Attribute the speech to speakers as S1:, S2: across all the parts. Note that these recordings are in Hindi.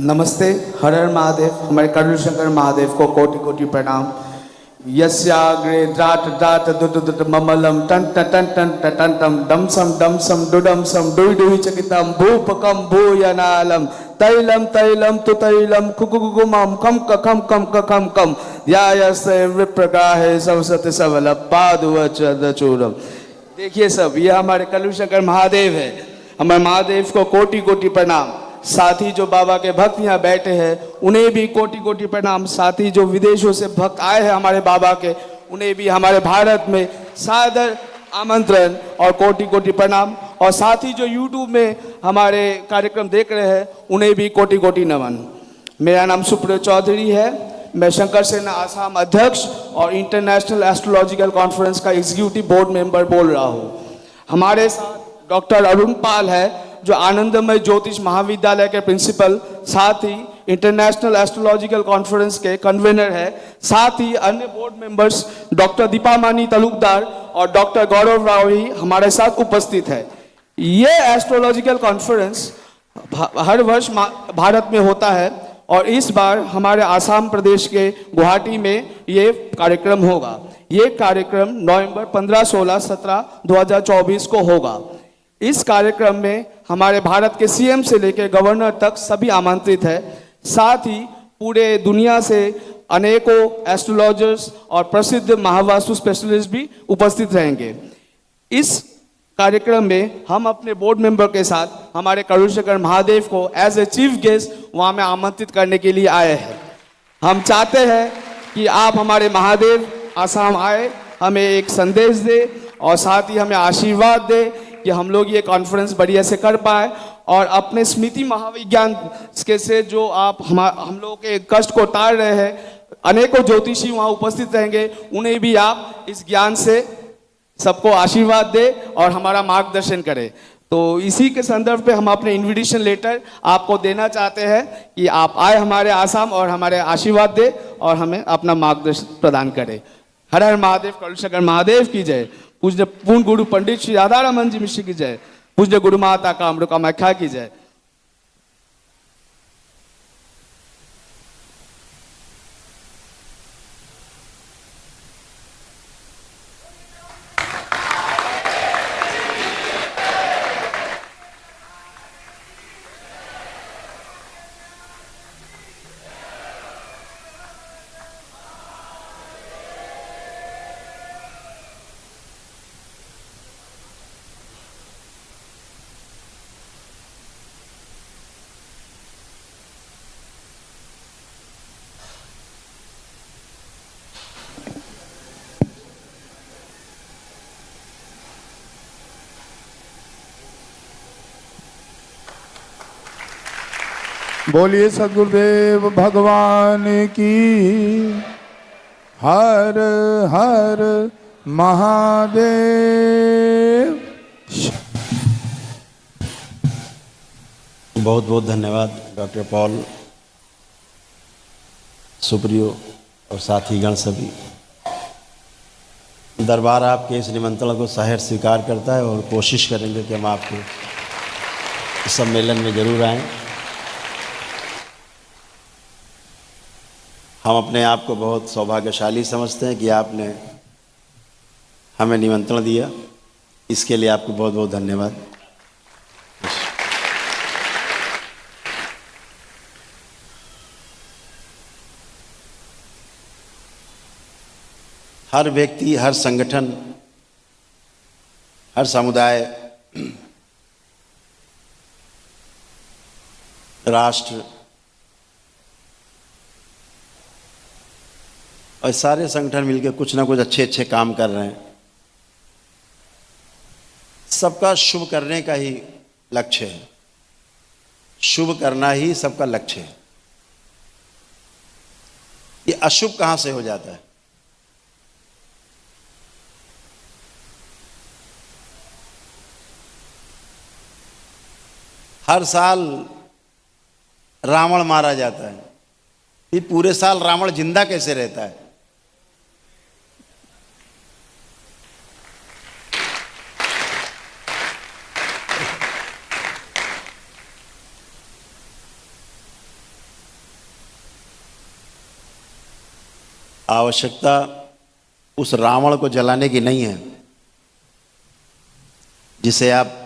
S1: नमस्ते। हर हर महादेव। हमारे करुण शंकर महादेव को कोटि कोटि प्रणाम। यस्याग्रे द्राट द्राट दुट दुट ममलम टन टन टन टन टन टन डम सम डुडम सम डुई डुई चकितम भूपकम भूयनालम तैलम तैलम तु तैलम कुकुकुमम कम कम कम कम कम यायसे विप्रगाहे संसति सबल पादुवचूरम। देखिए सब, ये हमारे करुण शंकर महादेव है। हमारे महादेव को कोटि कोटि प्रणाम। साथ ही जो बाबा के भक्त यहाँ बैठे हैं उन्हें भी कोटि कोटि प्रणाम। साथ ही जो विदेशों से भक्त आए हैं हमारे बाबा के, उन्हें भी हमारे भारत में सादर आमंत्रण और कोटि कोटि प्रणाम। और साथ ही जो यूट्यूब में हमारे कार्यक्रम देख रहे हैं उन्हें भी कोटि कोटि नमन। मेरा नाम सुप्रिय चौधरी है। मैं शंकर सेना आसाम अध्यक्ष और इंटरनेशनल एस्ट्रोलॉजिकल कॉन्फ्रेंस का एग्जीक्यूटिव बोर्ड मेंबर बोल रहा हूँ। हमारे साथ डॉक्टर अरुण पाल है जो आनंदमय ज्योतिष महाविद्यालय के प्रिंसिपल, साथ ही इंटरनेशनल एस्ट्रोलॉजिकल कॉन्फ्रेंस के कन्वीनर है। साथ ही अन्य बोर्ड मेंबर्स डॉक्टर दीपामानी तालुकदार और डॉक्टर गौरव राव ही हमारे साथ उपस्थित है। ये एस्ट्रोलॉजिकल कॉन्फ्रेंस हर वर्ष भारत में होता है और इस बार हमारे आसाम प्रदेश के गुवाहाटी में ये कार्यक्रम होगा। ये कार्यक्रम नवंबर 15, 16, 17, 2024 को होगा। इस कार्यक्रम में हमारे भारत के सीएम से लेकर गवर्नर तक सभी आमंत्रित है। साथ ही पूरे दुनिया से अनेकों एस्ट्रोलॉजर्स और प्रसिद्ध महावास्तु स्पेशलिस्ट भी उपस्थित रहेंगे। इस कार्यक्रम में हम अपने बोर्ड मेंबर के साथ हमारे करुण शंकर महादेव को एज ए चीफ गेस्ट वहाँ में आमंत्रित करने के लिए आए हैं। हम चाहते हैं कि आप हमारे महादेव आसाम आए, हमें एक संदेश दे और साथ ही हमें आशीर्वाद दे कि हम लोग ये कॉन्फ्रेंस बढ़िया से कर पाए और अपने स्मृति महाविज्ञान के से जो आप हम लोगों के कष्ट को टाल रहे हैं, अनेकों ज्योतिषी वहाँ उपस्थित रहेंगे, उन्हें भी आप इस ज्ञान से सबको आशीर्वाद दे और हमारा मार्गदर्शन करें। तो इसी के संदर्भ पे हम अपने इन्विटेशन लेटर आपको देना चाहते हैं कि आप आए हमारे आसाम और हमारे आशीर्वाद दे और हमें अपना मार्गदर्शन प्रदान करें। हर हर महादेव। करुण शंकर महादेव की जय। पूज्य पूर्ण गुरु पंडित श्री राधारमन जी मिश्र की जय। पूज्य गुरु माता कामरू कामाख्या की जय।
S2: बोलिए सद्गुरुदेव भगवान की। हर हर महादेव।
S3: बहुत बहुत धन्यवाद डॉक्टर पॉल, सुप्रियो और साथी गण सभी। दरबार आपके इस निमंत्रण को सहर्ष स्वीकार करता है और कोशिश करेंगे कि हम आपके सम्मेलन में जरूर आएं। हम अपने आप को बहुत सौभाग्यशाली समझते हैं कि आपने हमें निमंत्रण दिया। इसके लिए आपको बहुत बहुत धन्यवाद। हर व्यक्ति, हर संगठन, हर समुदाय, राष्ट्र और सारे संगठन मिलकर कुछ ना कुछ अच्छे अच्छे काम कर रहे हैं। सबका शुभ करने का ही लक्ष्य है। शुभ करना ही सबका लक्ष्य है। ये अशुभ कहाँ से हो जाता है? हर साल रावण मारा जाता है, ये पूरे साल रावण जिंदा कैसे रहता है? आवश्यकता उस रावण को जलाने की नहीं है जिसे आप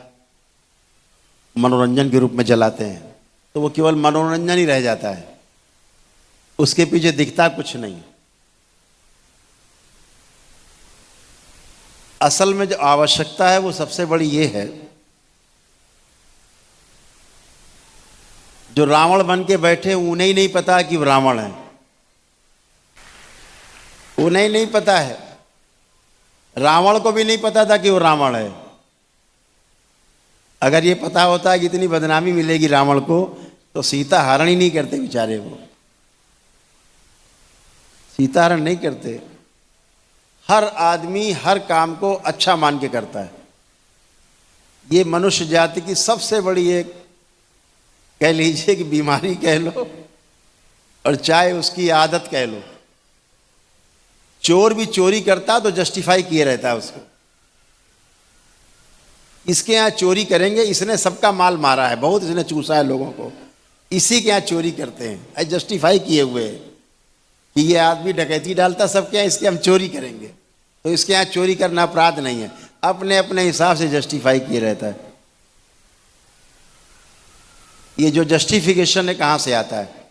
S3: मनोरंजन के रूप में जलाते हैं, तो वो केवल मनोरंजन ही रह जाता है, उसके पीछे दिखता कुछ नहीं। असल में जो आवश्यकता है वो सबसे बड़ी ये है, जो रावण बन के बैठे उन्हें ही नहीं पता कि वो रावण है, उन्हें नहीं पता है, रावण को भी नहीं पता था कि वो रावण है। अगर ये पता होता कि इतनी बदनामी मिलेगी रावण को, तो सीता हरण ही नहीं करते बेचारे, वो सीता हरण नहीं करते। हर आदमी हर काम को अच्छा मान के करता है। ये मनुष्य जाति की सबसे बड़ी एक, कह लीजिए कि बीमारी कह लो, और चाहे उसकी आदत कह लो। चोर भी चोरी करता तो जस्टिफाई किए रहता है उसको, इसके यहाँ चोरी करेंगे, इसने सबका माल मारा है, बहुत इसने चूसा है लोगों को, इसी के यहाँ चोरी करते हैं, जस्टिफाई किए हुए कि ये आदमी डकैती डालता सबके यहाँ, इसके हम चोरी करेंगे, तो इसके यहाँ चोरी करना अपराध नहीं है, अपने अपने हिसाब से जस्टिफाई किए रहता है। ये जो जस्टिफिकेशन है कहाँ से आता है?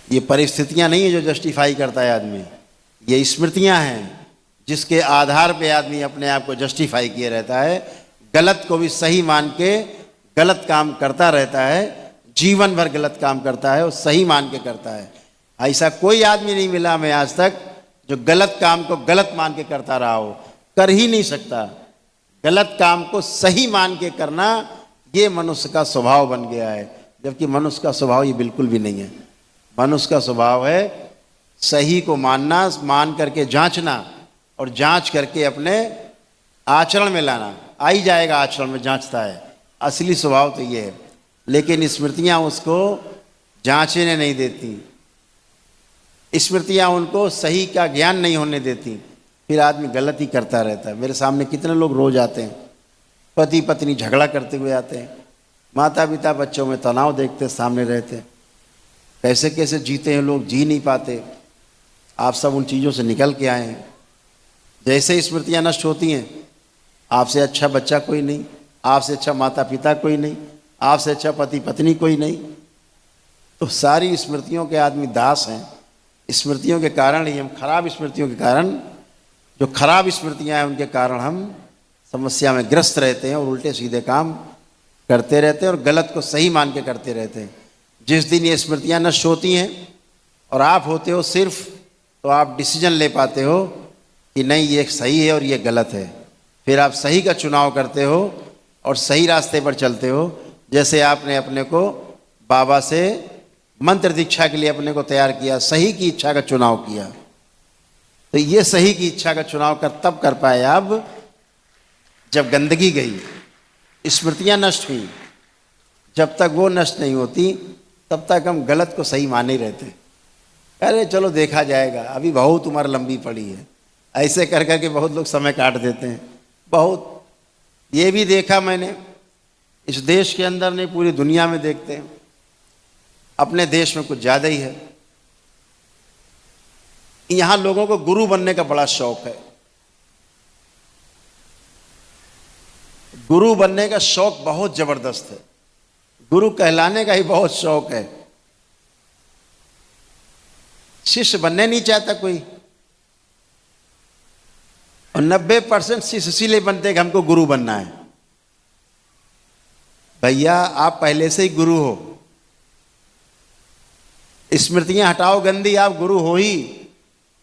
S3: ये परिस्थितियां नहीं है जो जस्टिफाई करता है आदमी, ये स्मृतियां हैं जिसके आधार पे आदमी अपने आप को जस्टिफाई किए रहता है, गलत को भी सही मान के गलत काम करता रहता है, जीवन भर गलत काम करता है और सही मान के करता है। ऐसा कोई आदमी नहीं मिला हमें आज तक जो गलत काम को गलत मान के करता रहा हो, कर ही नहीं सकता। गलत काम को सही मान के करना ये मनुष्य का स्वभाव बन गया है, जबकि मनुष्य का स्वभाव ये बिल्कुल भी नहीं है। मनुष्य का स्वभाव है सही को मानना, मान करके जांचना और जांच करके अपने आचरण में लाना। आ ही जाएगा आचरण में, जांचता है, असली स्वभाव तो ये है। लेकिन स्मृतियां उसको जांचने नहीं देती, स्मृतियां उनको सही का ज्ञान नहीं होने देती, फिर आदमी गलत ही करता रहता है। मेरे सामने कितने लोग रोज आते हैं, पति पत्नी झगड़ा करते हुए आते हैं, माता पिता बच्चों में तनाव देखते सामने रहते हैं, कैसे कैसे जीते हैं लोग, जी नहीं पाते। आप सब उन चीज़ों से निकल के आए हैं। जैसे स्मृतियां नष्ट होती हैं, आपसे अच्छा बच्चा कोई नहीं, आपसे अच्छा माता पिता कोई नहीं, आपसे अच्छा पति पत्नी कोई नहीं, तो सारी स्मृतियों के आदमी दास हैं। स्मृतियों के कारण ही हम, खराब स्मृतियों के कारण, जो खराब स्मृतियां हैं उनके कारण हम समस्या में ग्रस्त रहते हैं और उल्टे सीधे काम करते रहते हैं और गलत को सही मान के करते रहते हैं। जिस दिन ये स्मृतियां नष्ट होती हैं और आप होते हो सिर्फ, तो आप डिसीजन ले पाते हो कि नहीं ये सही है और ये गलत है, फिर आप सही का चुनाव करते हो और सही रास्ते पर चलते हो। जैसे आपने अपने को बाबा से मंत्र दीक्षा के लिए अपने को तैयार किया, सही की इच्छा का चुनाव किया, तो ये सही की इच्छा का चुनाव तब कर पाए आप जब गंदगी गई, स्मृतियां नष्ट हुई। जब तक वो नष्ट नहीं होती तब तक हम गलत को सही माने ही रहते। अरे चलो देखा जाएगा, अभी बहुत उम्र लंबी पड़ी है, ऐसे कर करके बहुत लोग समय काट देते हैं। बहुत ये भी देखा मैंने, इस देश के अंदर नहीं पूरी दुनिया में देखते हैं, अपने देश में कुछ ज़्यादा ही है। यहाँ लोगों को गुरु बनने का बड़ा शौक है, गुरु बनने का शौक बहुत जबरदस्त है, गुरु कहलाने का ही बहुत शौक है। शिष्य बनने नहीं चाहता कोई, और 90% शिष्य इसीलिए बनते कि हमको गुरु बनना है। भैया आप पहले से ही गुरु हो, स्मृतियां हटाओ गंदी, आप गुरु हो ही,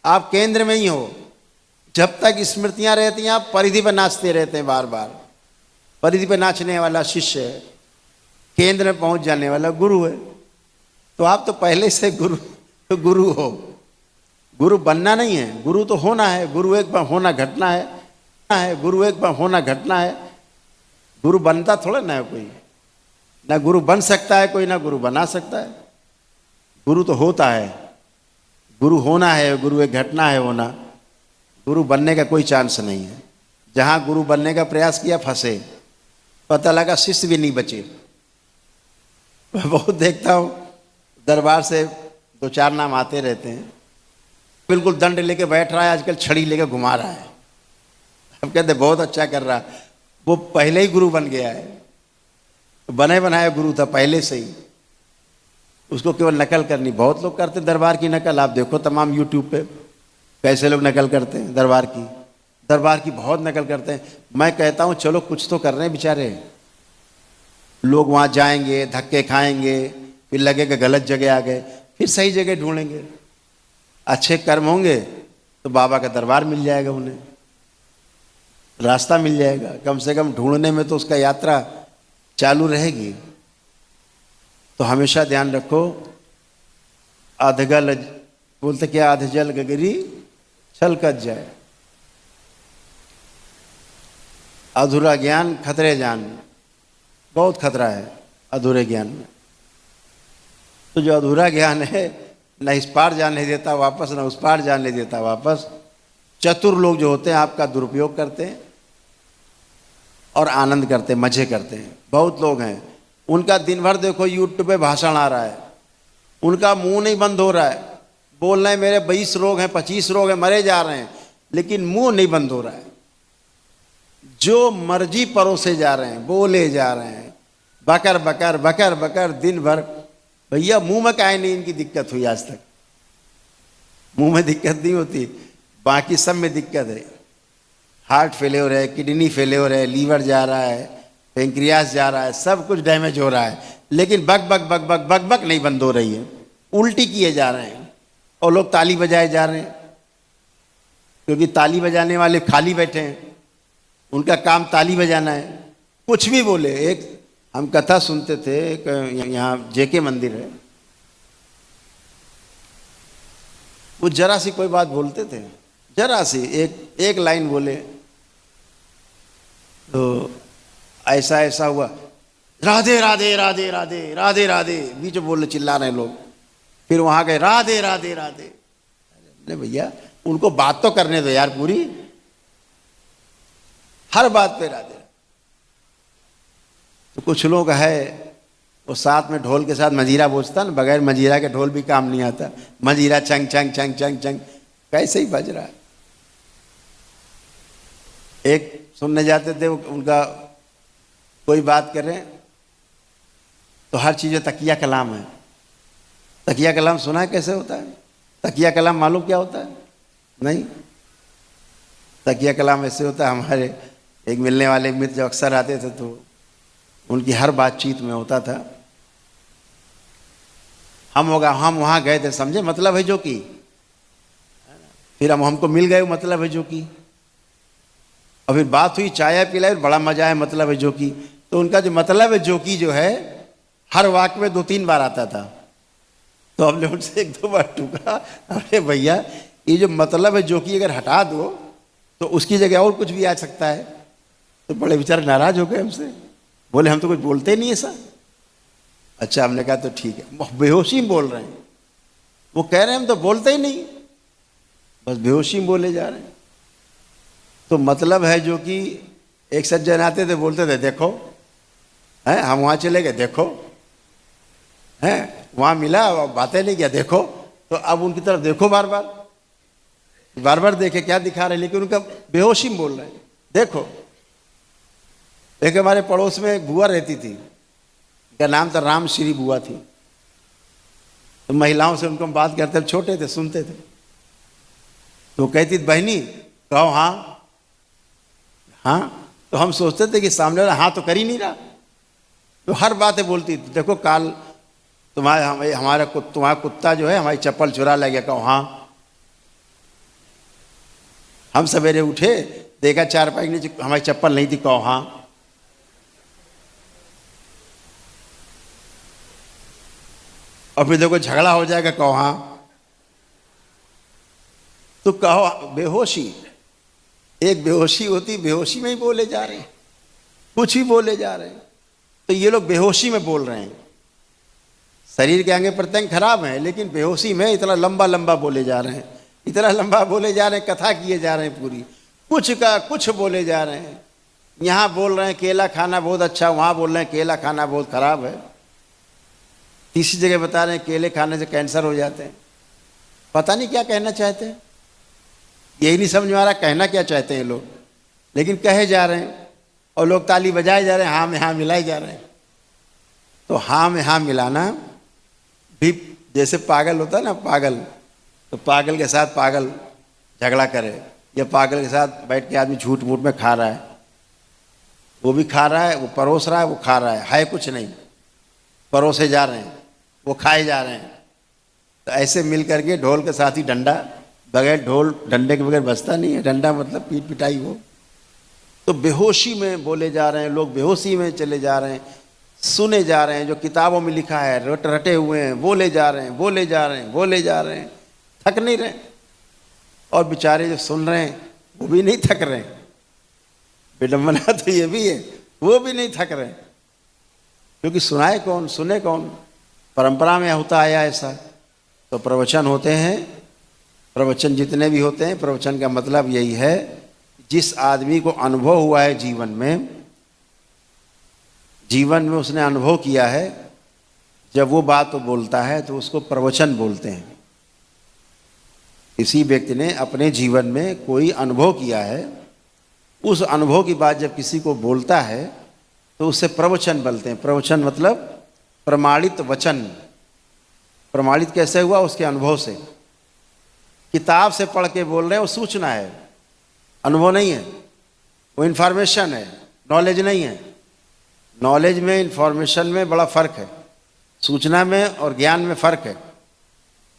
S3: आप केंद्र में ही हो। जब तक स्मृतियां रहती हैं आप परिधि पर नाचते रहते हैं, बार बार परिधि पर नाचने वाला शिष्य है, केंद्र में पहुंच जाने वाला गुरु है। तो आप तो पहले से गुरु हो। गुरु बनना नहीं है, गुरु तो होना है। गुरु एक बार होना घटना है, गुरु एक बार होना घटना है। गुरु बनता थोड़ा ना है कोई, ना गुरु बन सकता है कोई, ना गुरु बना सकता है। गुरु तो होता है, गुरु होना है, गुरु एक घटना है होना। गुरु बनने का कोई चांस नहीं है। जहाँ गुरु बनने का प्रयास किया फंसे, पता लगा शिष्य भी नहीं बचे। मैं बहुत देखता हूँ दरबार से 2-4 नाम आते रहते हैं, बिल्कुल दंड लेके बैठ रहा है, आजकल छड़ी लेके घुमा रहा है। हम कहते बहुत अच्छा कर रहा, वो पहले ही गुरु बन गया है, बने बनाया गुरु था पहले से ही, उसको केवल नकल करनी। बहुत लोग करते दरबार की नकल, आप देखो तमाम यूट्यूब पे कैसे लोग नकल करते हैं दरबार की बहुत नकल करते हैं। मैं कहता हूँ चलो कुछ तो कर रहे हैं बेचारे, लोग वहाँ जाएंगे, धक्के खाएंगे, फिर लगेगा गलत जगह आ गए, फिर सही जगह ढूंढेंगे, अच्छे कर्म होंगे तो बाबा का दरबार मिल जाएगा, उन्हें रास्ता मिल जाएगा, कम से कम ढूंढने में तो उसका यात्रा चालू रहेगी। तो हमेशा ध्यान रखो, अधगल बोलते क्या, अधजल गगरी छलकत जाए, अधूरा ज्ञान खतरे जान, बहुत खतरा है अधूरे ज्ञान में। तो जो अधूरा ज्ञान है न इस पार जाने देता वापस, न उस पार जाने देता वापस। चतुर लोग जो होते हैं आपका दुरुपयोग करते हैं और आनंद करते हैं, मजे करते हैं। बहुत लोग हैं, उनका दिन भर देखो यूट्यूब पे भाषण आ रहा है, उनका मुंह नहीं बंद हो रहा है, बोल रहे हैं मेरे 20 रोग हैं, 25 रोग हैं, मरे जा रहे हैं, लेकिन मुंह नहीं बंद हो रहा है। जो मर्जी परोसे जा रहे हैं, बोले जा रहे हैं, बकर बकर बकर बकर दिन भर। भैया मुंह में काहे नहीं इनकी दिक्कत हुई आज तक? मुंह में दिक्कत नहीं होती, बाकी सब में दिक्कत है। हार्ट फेलियर है, किडनी फेलियर है, लीवर जा रहा है, पेंक्रियास जा रहा है, सब कुछ डैमेज हो रहा है, लेकिन बक बक बक बक बक बक नहीं बंद हो रही है, उल्टी किए जा रहे हैं और लोग ताली बजाए जा रहे हैं, क्योंकि ताली बजाने वाले खाली बैठे हैं, उनका काम ताली बजाना है। कुछ भी बोले। एक हम कथा सुनते थे, एक यहाँ जेके मंदिर है, वो जरा सी कोई बात बोलते थे, जरा सी एक लाइन बोले तो ऐसा ऐसा हुआ, राधे राधे राधे राधे राधे राधे, बीच में बोले, चिल्ला रहे लोग। फिर वहां गए, राधे राधे राधे। अरे भैया उनको बात तो करने दो यार, पूरी हर बात पे राधे। तो कुछ लोग है वो साथ में ढोल के साथ मंजीरा बजता ना, बगैर मंजीरा के ढोल भी काम नहीं आता, मंजीरा चंग चंग चंग चंग चंग कैसे ही बज रहा है। एक सुनने जाते थे, उनका कोई बात करें तो हर चीज़ तकिया कलाम है। तकिया कलाम सुना है कैसे होता है? तकिया कलाम मालूम क्या होता है? नहीं। तकिया कलाम ऐसे होता है, हमारे एक मिलने वाले मित्र जो अक्सर आते थे तो उनकी हर बातचीत में होता था, हम वहाँ गए थे, समझे, मतलब है जो कि, फिर हमको मिल गए, मतलब है जो कि, और फिर बात हुई, चाय पिलाई, बड़ा मजा है, मतलब है जो कि। तो उनका जो मतलब है जो कि जो है हर वाक्य में 2-3 बार आता था। तो हमने उनसे 1-2 बार टूका, अरे भैया ये जो मतलब है जो कि अगर हटा दो तो उसकी जगह और कुछ भी आ सकता है। तो बड़े बेचारे नाराज हो गए हमसे, बोले हम तो कुछ बोलते नहीं ऐसा। अच्छा, हमने कहा तो ठीक है। बेहोशी में बोल रहे हैं, वो कह रहे हैं हम तो बोलते ही नहीं, बस बेहोशी में बोले जा रहे हैं। तो मतलब है जो कि एक सज्जन आते थे, बोलते थे देखो, हैं हम वहाँ चले गए, देखो, हैं वहाँ मिला, बातें नहीं किया, देखो। तो अब उनकी तरफ देखो, बार बार देखे क्या दिखा रहे, लेकिन उनका बेहोशी में बोल रहे हैं, देखो। एक हमारे पड़ोस में एक बुआ रहती थी, उनका नाम था राम श्री बुआ थी। तो महिलाओं से उनको हम बात करते, छोटे थे, सुनते थे। तो कहती थी, बहनी कहो हाँ हाँ। तो हम सोचते थे कि सामने वाला हाँ तो कर ही नहीं रहा, तो हर बातें बोलती थी, देखो काल तुम्हारा कुत्ता जो है हमारी चप्पल चुरा ले गया, कहो हाँ। हम सवेरे उठे, देखा चारपाई के नीचे हमारी चप्पल नहीं थी, कहो हाँ। और फिर देखो झगड़ा हो जाएगा, कहो हाँ। तो कहो बेहोशी, एक बेहोशी होती, बेहोशी में ही बोले जा रहे हैं, कुछ भी बोले जा रहे हैं। तो ये लोग बेहोशी में बोल रहे हैं, शरीर के अंग प्रत्यंग खराब हैं, लेकिन बेहोशी में इतना लंबा लंबा बोले जा रहे हैं, इतना लंबा बोले जा रहे हैं, कथा किए जा रहे हैं पूरी, कुछ का कुछ बोले जा रहे हैं। यहाँ बोल रहे हैं केला खाना बहुत अच्छा, वहाँ बोल रहे हैं केला खाना बहुत खराब है। तीसरी जगह बता रहे हैं केले खाने से कैंसर हो जाते हैं। पता नहीं क्या कहना चाहते हैं, यही नहीं समझ में आ रहा कहना क्या चाहते हैं लोग, लेकिन कहे जा रहे हैं और लोग ताली बजाए जा रहे हैं, हाँ में हाँ मिलाए जा रहे हैं। तो हाँ में हाँ मिलाना भी जैसे पागल होता है ना, पागल, तो पागल के साथ पागल झगड़ा करे, या पागल के साथ बैठ के आदमी झूठ मूठ में खा रहा है, वो भी खा रहा है, वो परोस रहा है, वो खा रहा है कुछ नहीं, परोसे जा रहे हैं, वो खाए जा रहे हैं। तो ऐसे मिल करके ढोल के साथ ही डंडा, बगैर ढोल डंडे के बगैर बजता नहीं है, डंडा मतलब पीट पिटाई हो। तो बेहोशी में बोले जा रहे हैं लोग, बेहोशी में चले जा रहे हैं, सुने जा रहे हैं, जो किताबों में लिखा है रटे हुए हैं, बोले जा रहे हैं, बोले जा रहे हैं, बोले जा रहे हैं, थक नहीं रहे। और बेचारे जो सुन रहे हैं वो भी नहीं थक रहे। विडम्बना तो ये भी है, वो भी नहीं थक रहे, क्योंकि सुनाए कौन, सुने कौन। परंपरा में होता आया ऐसा। तो प्रवचन होते हैं, प्रवचन जितने भी होते हैं, प्रवचन का मतलब यही है, जिस आदमी को अनुभव हुआ है जीवन में उसने अनुभव किया है, जब वो बात तो बोलता है तो उसको प्रवचन बोलते हैं। किसी व्यक्ति ने अपने जीवन में कोई अनुभव किया है, उस अनुभव की बात जब किसी को बोलता है तो उससे प्रवचन बोलते हैं। प्रवचन मतलब प्रमाणित वचन। प्रमाणित कैसे हुआ? उसके अनुभव से। किताब से पढ़ के बोल रहे हैं, वो सूचना है, अनुभव नहीं है, वो इन्फॉर्मेशन है, नॉलेज नहीं है। नॉलेज में, इन्फॉर्मेशन में बड़ा फर्क है, सूचना में और ज्ञान में फर्क है।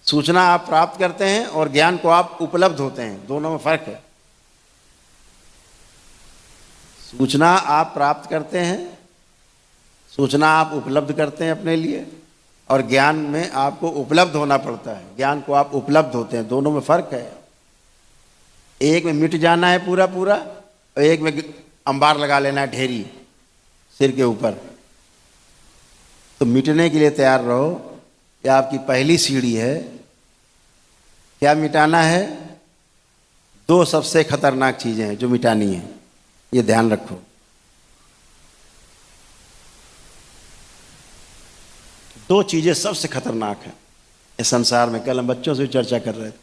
S3: सूचना आप प्राप्त करते हैं और ज्ञान को आप उपलब्ध होते हैं, दोनों में फर्क है। सूचना आप प्राप्त करते हैं, सूचना आप उपलब्ध करते हैं अपने लिए, और ज्ञान में आपको उपलब्ध होना पड़ता है, ज्ञान को आप उपलब्ध होते हैं, दोनों में फर्क है। एक में मिट जाना है पूरा पूरा, और एक में अंबार लगा लेना है ढेरी सिर के ऊपर। तो मिटने के लिए तैयार रहो। यह आपकी पहली सीढ़ी है। क्या मिटाना है? दो सबसे खतरनाक चीजें हैं जो मिटानी है, ये ध्यान रखो। दो चीजें सबसे खतरनाक हैं इस संसार में। कल हम बच्चों से चर्चा कर रहे थे।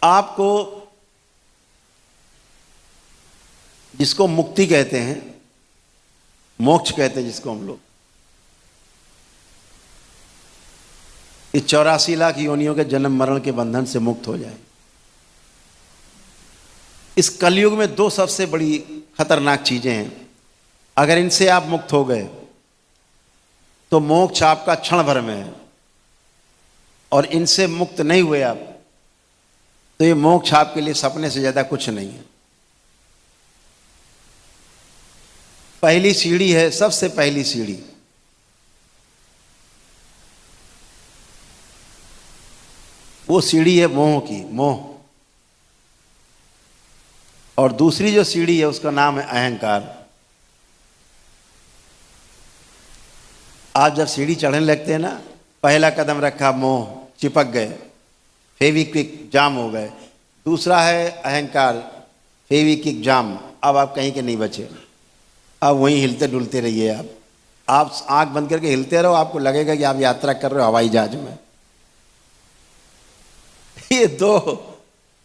S3: आपको जिसको मुक्ति कहते हैं, मोक्ष कहते हैं जिसको हम लोग, इस 84 लाख योनियों के जन्म मरण के बंधन से मुक्त हो जाए। इस कलयुग में दो सबसे बड़ी खतरनाक चीजें हैं। अगर इनसे आप मुक्त हो गए तो मोक्ष आपका क्षण भर में है, और इनसे मुक्त नहीं हुए आप तो ये मोक्ष आपके लिए सपने से ज्यादा कुछ नहीं है। पहली सीढ़ी है, सबसे पहली सीढ़ी, वो सीढ़ी है मोह की, मोह। और दूसरी जो सीढ़ी है उसका नाम है अहंकार। आप जब सीढ़ी चढ़ने लगते हैं ना, पहला कदम रखा मोह, चिपक गए, फेविक्विक जाम हो गए। दूसरा है अहंकार, फेविक्विक जाम, अब आप कहीं के नहीं बचे, अब वहीं हिलते डुलते रहिए। आप आंख बंद करके हिलते रहो, आपको लगेगा कि आप यात्रा कर रहे हो हवाई जहाज में।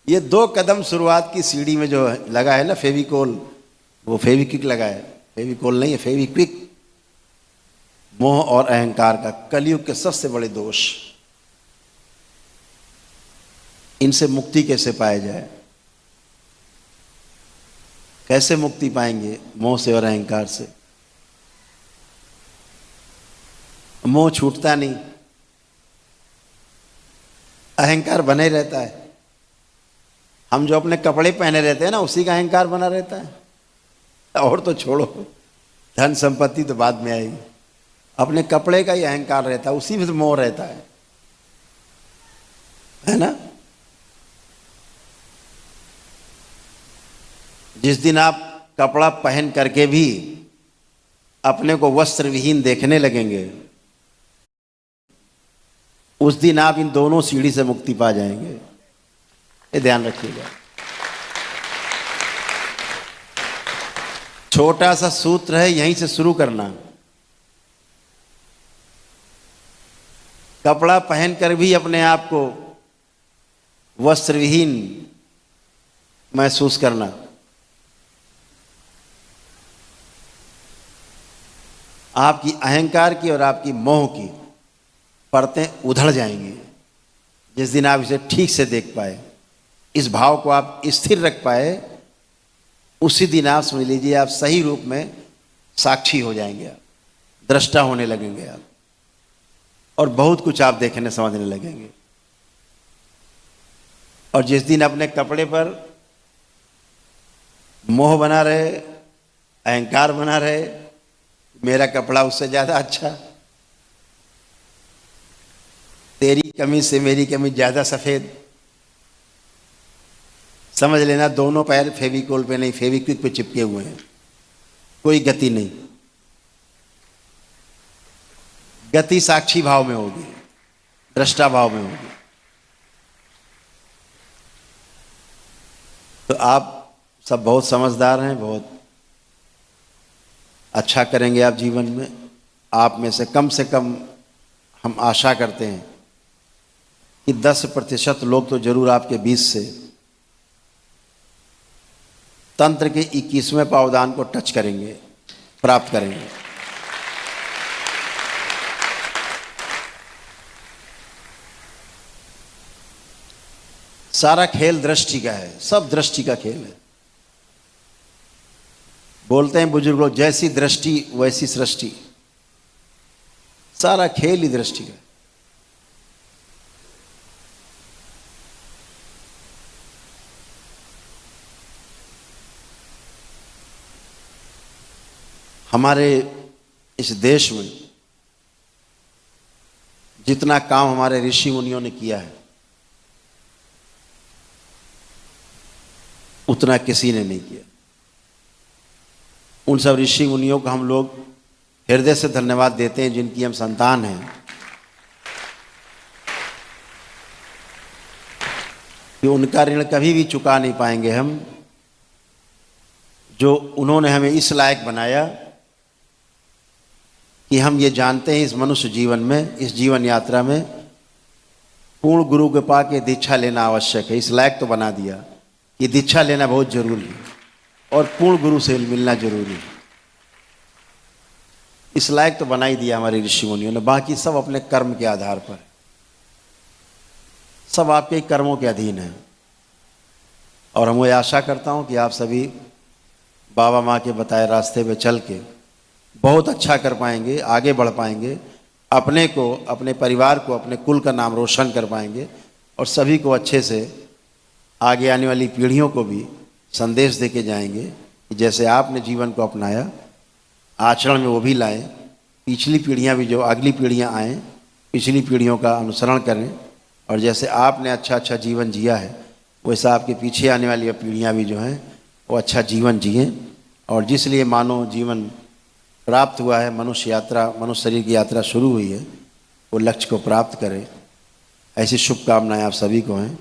S3: ये दो कदम शुरुआत की सीढ़ी में जो लगा है ना फेविकोल, वो फेविक्विक लगा है, फेविकोल नहीं है, फेविक्विक। मोह और अहंकार का कलयुग के सबसे बड़े दोष। इनसे मुक्ति कैसे पाया जाए? कैसे मुक्ति पाएंगे मोह से और अहंकार से? मोह छूटता नहीं, अहंकार बने रहता है। हम जो अपने कपड़े पहने रहते हैं ना, उसी का अहंकार बना रहता है। और तो छोड़ो, धन संपत्ति तो बाद में आएगी, अपने कपड़े का ही अहंकार रहता है, उसी में तो मोह रहता है ना। जिस दिन आप कपड़ा पहन करके भी अपने को वस्त्र विहीन देखने लगेंगे, उस दिन आप इन दोनों सीढ़ी से मुक्ति पा जाएंगे। ये ध्यान रखिएगा। छोटा सा सूत्र है, यहीं से शुरू करना। कपड़ा पहनकर भी अपने आप को वस्त्रविहीन महसूस करना। आपकी अहंकार की और आपकी मोह की परतें उधड़ जाएंगी जिस दिन आप इसे ठीक से देख पाए, इस भाव को आप स्थिर रख पाए, उसी दिन आप समझ लीजिए आप सही रूप में साक्षी हो जाएंगे, आप दृष्टा होने लगेंगे आप, और बहुत कुछ आप देखने समझने लगेंगे। और जिस दिन अपने कपड़े पर मोह बना रहे, अहंकार बना रहे, मेरा कपड़ा उससे ज्यादा अच्छा, तेरी कमीज से मेरी कमीज ज्यादा सफेद, समझ लेना दोनों पैर फेविकोल पे नहीं, फेविक्विक पे चिपके हुए हैं, कोई गति नहीं। गति साक्षी भाव में होगी, दृष्टा भाव में होगी। तो आप सब बहुत समझदार हैं, बहुत अच्छा करेंगे आप जीवन में। आप में से कम हम आशा करते हैं कि 10% लोग तो जरूर आपके बीच से तंत्र के 21वें पावदान को टच करेंगे, प्राप्त करेंगे। सारा खेल दृष्टि का है, सब दृष्टि का खेल है। बोलते हैं बुजुर्ग लोग, जैसी दृष्टि वैसी सृष्टि। सारा खेल ही दृष्टि का है। हमारे इस देश में जितना काम हमारे ऋषि मुनियों ने किया है उतना किसी ने नहीं किया। उन सब ऋषि मुनियों को हम लोग हृदय से धन्यवाद देते हैं जिनकी हम संतान हैं, कि उनका ऋण कभी भी चुका नहीं पाएंगे हम, जो उन्होंने हमें इस लायक बनाया कि हम ये जानते हैं इस मनुष्य जीवन में, इस जीवन यात्रा में पूर्ण गुरु के पाके दीक्षा लेना आवश्यक है। इस लायक तो बना दिया कि दीक्षा लेना बहुत जरूरी है और पूर्ण गुरु से मिलना जरूरी है। इस लायक तो बना ही दिया हमारे ऋषि मुनियों ने। बाकी सब अपने कर्म के आधार पर, सब आपके कर्मों के अधीन है। और हम ये आशा करता हूँ कि आप सभी बाबा माँ के बताए रास्ते पे चल के बहुत अच्छा कर पाएंगे, आगे बढ़ पाएंगे, अपने को, अपने परिवार को, अपने कुल का नाम रोशन कर पाएंगे, और सभी को अच्छे से आगे आने वाली पीढ़ियों को भी संदेश दे के जाएंगे कि जैसे आपने जीवन को अपनाया, आचरण में वो भी लाएं, पिछली पीढ़ियां भी, जो अगली पीढ़ियां आएँ, पिछली पीढ़ियों का अनुसरण करें, और जैसे आपने अच्छा अच्छा जीवन जिया है वैसा आपके पीछे आने वाली पीढ़ियां भी जो हैं वो अच्छा जीवन जिएं, और जिसलिए मानव जीवन प्राप्त हुआ है, मनुष्य यात्रा, मनुष्य शरीर की यात्रा शुरू हुई है, वो लक्ष्य को प्राप्त करें। ऐसी शुभकामनाएं आप सभी को हैं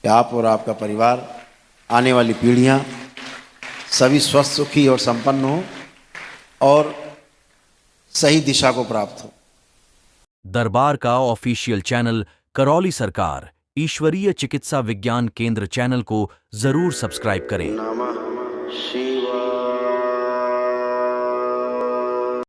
S3: कि आप और आपका परिवार, आने वाली पीढ़ियां सभी स्वस्थ, सुखी और संपन्न हो और सही दिशा को प्राप्त हो।
S4: दरबार का ऑफिशियल चैनल करौली सरकार ईश्वरीय चिकित्सा विज्ञान केंद्र चैनल को जरूर सब्सक्राइब करें।
S3: नमः शिवाय।